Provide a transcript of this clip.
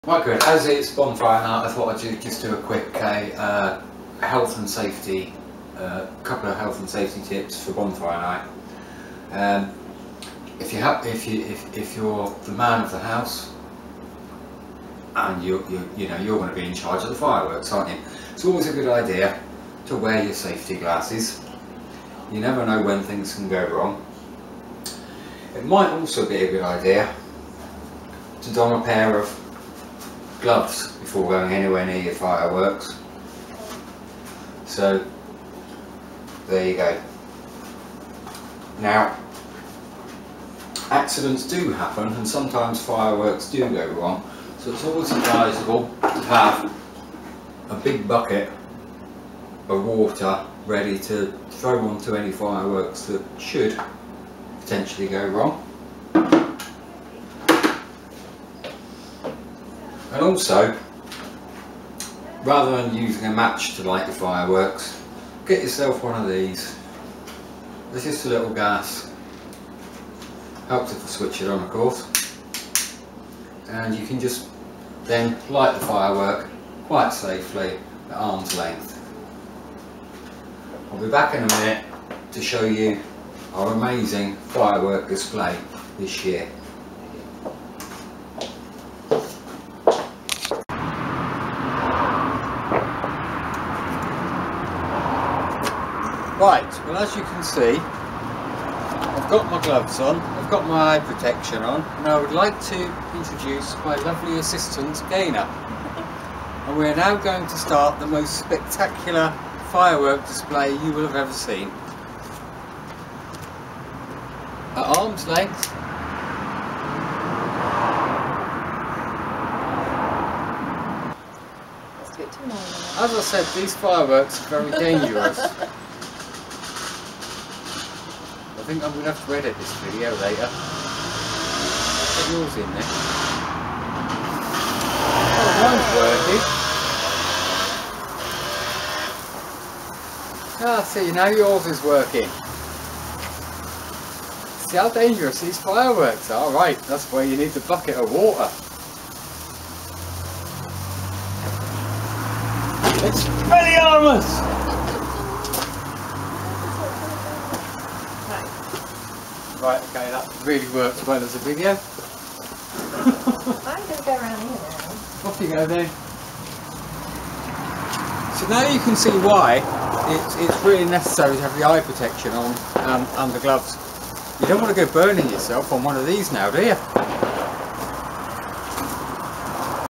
Right, good. As it's bonfire night, I thought I'd just do a quick health and safety, couple of health and safety tips for bonfire night. If you're the man of the house and you're going to be in charge of the fireworks, aren't you? It's always a good idea to wear your safety glasses. You never know when things can go wrong. It might also be a good idea to don a pair of gloves before going anywhere near your fireworks. So there you go. Now, accidents do happen and sometimes fireworks do go wrong, so it's always advisable to have a big bucket of water ready to throw onto any fireworks that should potentially go wrong. And also, rather than using a match to light your fireworks, get yourself one of these. There's just a little gas. Helps if you switch it on, of course. And you can just then light the firework quite safely at arm's length. I'll be back in a minute to show you our amazing firework display this year. Right, well, as you can see, I've got my gloves on, I've got my eye protection on, and I would like to introduce my lovely assistant, Gaynor. And we're now going to start the most spectacular firework display you will have ever seen. At arm's length, as I said, these fireworks are very dangerous. I think I'm going to have to edit this video later. Get yours in there. Oh, mine's working. Ah, see, now yours is working. See how dangerous these fireworks are? Right, that's why you need the bucket of water. Expelliarmus! Right, okay, that really works well as a video. I'm going to go around here now. Off you go then. So now you can see why it's really necessary to have the eye protection on and the gloves. You don't want to go burning yourself on one of these now, do you?